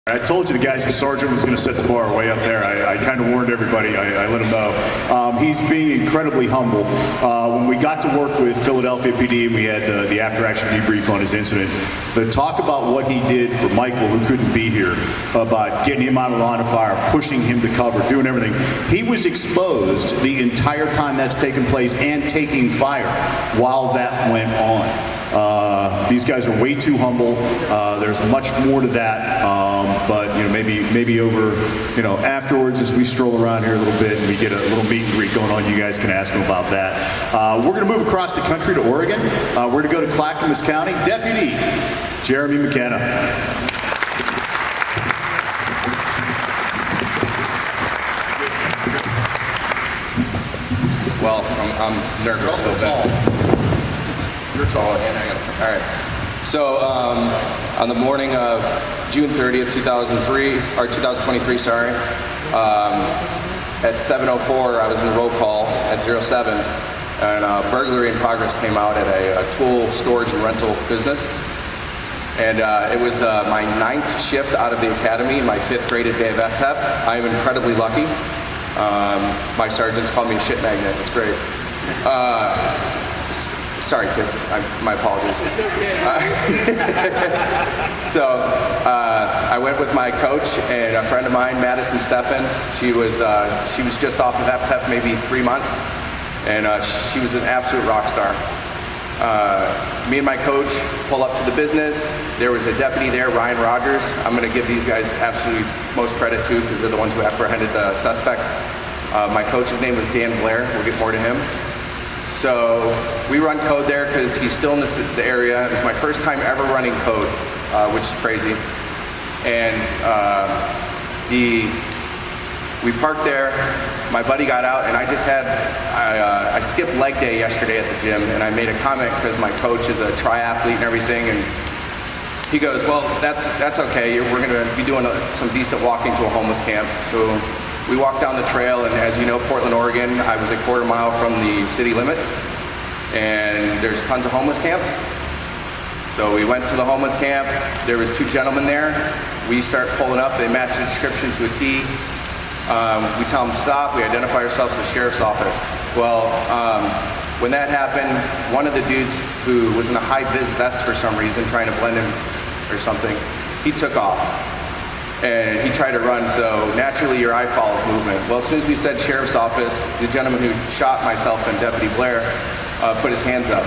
I told you the guys, the sergeant was going to set the bar way up there. I kind of warned everybody. I let him know. He's being incredibly humble. When we got to work with Philadelphia PD and we had the after-action debrief on his incident, the talk about what he did for Michael, who couldn't be here, about getting him out of the line of fire, pushing him to cover, doing everything. He was exposed the entire time that's taken place and taking fire while that went on. These guys are way too humble. There's much more to that, but maybe over afterwards as we stroll around here a little bit and we get a little meet and greet going on, you guys can ask them about that. We're going to move across the country to Oregon. We're going to go to Clackamas County. Deputy Jeremy McKenna. Well, I'm nervous a little bit. You're tall, and I got it. All right. So on the morning of June 30th, 2023, sorry, at 7:04, I was in roll call at 07, and burglary in progress came out at a tool storage and rental business. And it was my 9th shift out of the academy, my 5th graded day of FTEP. I am incredibly lucky. My sergeants call me a shit magnet. It's great. Sorry, kids. My apologies. It's okay. So I went with my coach and a friend of mine, Madison Steffen. She was just off of FTEP, maybe 3 months, and she was an absolute rock star. Me and my coach pull up to the business. There was a deputy there, Ryan Rogers. I'm going to give these guys absolutely most credit to because they're the ones who apprehended the suspect. My coach's name was Dan Blair. We'll get more to him. So we run code there because he's still in the area. It was my first time ever running code, which is crazy. And we parked there. My buddy got out, and I skipped leg day yesterday at the gym, and I made a comment because my coach is a triathlete and everything, and he goes, well, that's okay. We're going to be doing some decent walking to a homeless camp. So we walked down the trail, and as you know, Portland, Oregon, I was a quarter mile from the city limits, and there's tons of homeless camps. So we went to the homeless camp. There was 2 gentlemen there. We start pulling up. They match the description to a T. We tell them to stop. We identify ourselves as the sheriff's office. Well, when that happened, one of the dudes who was in a high-vis vest for some reason, trying to blend in or something, he took off. And he tried to run, so naturally your eye follows movement. Well, as soon as we said sheriff's office, the gentleman who shot myself and Deputy Blair put his hands up.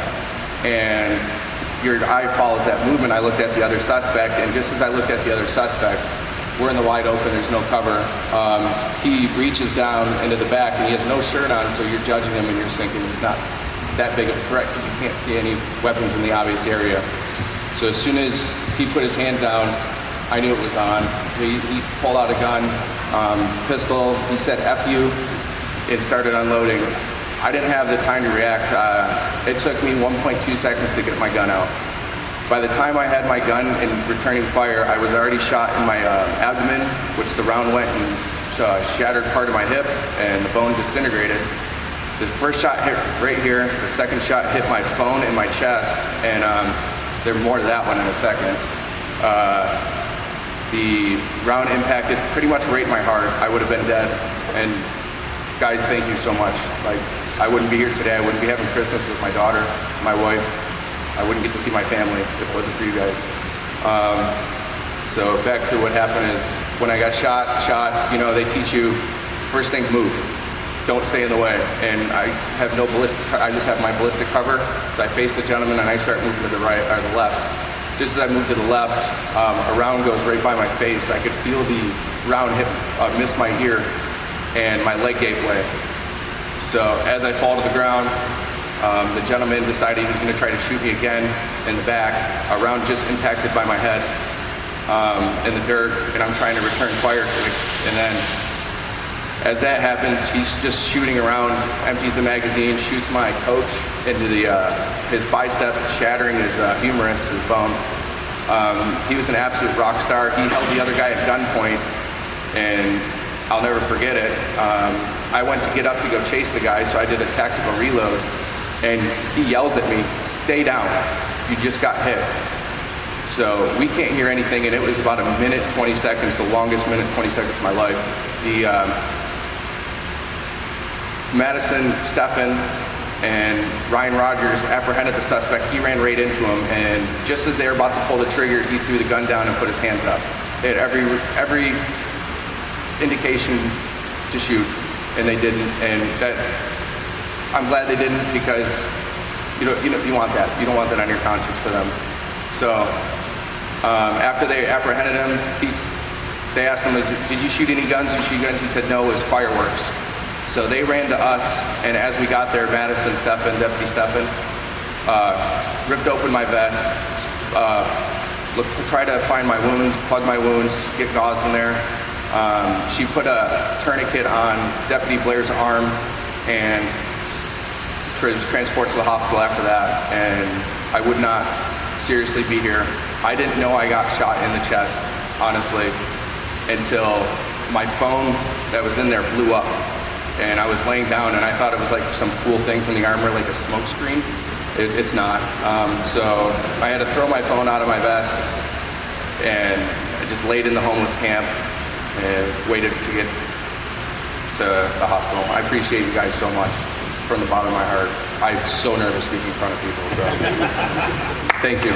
And your eye follows that movement. I looked at the other suspect, and just as I looked at the other suspect, we're in the wide open, there's no cover. He reaches down into the back, and he has no shirt on, so you're judging him and you're thinking he's not that big of a threat because you can't see any weapons in the obvious area. So as soon as he put his hand down, I knew it was on. He pulled out a gun, pistol. He said, F you, and started unloading. I didn't have the time to react. It took me 1.2 seconds to get my gun out. By the time I had my gun and returning fire, I was already shot in my abdomen, which the round went and shattered part of my hip, and the bone disintegrated. The first shot hit right here. The second shot hit my phone and my chest, and there's more to that one in a second. The round impacted pretty much right in my heart. I would have been dead. And guys, thank you so much. Like, I wouldn't be here today. I wouldn't be having Christmas with my daughter, my wife. I wouldn't get to see my family if it wasn't for you guys. So back to what happened is when I got shot, they teach you first thing, move. Don't stay in the way. And I have no ballistic, I just have my ballistic cover. So I face the gentleman and I start moving to the right or the left. Just as I moved to the left, a round goes right by my face. I could feel the round miss my ear, and my leg gave way. So as I fall to the ground, the gentleman decided he was going to try to shoot me again in the back. A round just impacted by my head in the dirt, and I'm trying to return fire. And then as that happens, he's just shooting around, empties the magazine, shoots my coach into his bicep, shattering his humerus, his bone. He was an absolute rock star. He held the other guy at gunpoint, and I'll never forget it. I went to get up to go chase the guy, so I did a tactical reload, and he yells at me, "Stay down, you just got hit." So we can't hear anything, and it was about 1:20 seconds, the longest 1:20 seconds of my life. The Madison, Stephan, and Ryan Rogers apprehended the suspect. He ran right into him, and just as they were about to pull the trigger, he threw the gun down and put his hands up. They had every indication to shoot, and they didn't. And that, I'm glad they didn't, because you want that. You don't want that on your conscience for them. So after they apprehended him, they asked him, "Did you shoot any guns? Did you shoot guns?" He said, "No, it was fireworks." So they ran to us, and as we got there, Madison, Stephan, Deputy Stephan, ripped open my vest, looked to try to find my wounds, plug my wounds, get gauze in there. She put a tourniquet on Deputy Blair's arm and was transported to the hospital after that, and I would not seriously be here. I didn't know I got shot in the chest, honestly, until my phone that was in there blew up. And I was laying down, and I thought it was like some cool thing from the armor, like a smoke screen. It's not. So I had to throw my phone out of my vest, and I just laid in the homeless camp and waited to get to the hospital. I appreciate you guys so much from the bottom of my heart. I'm so nervous speaking in front of people, so thank you.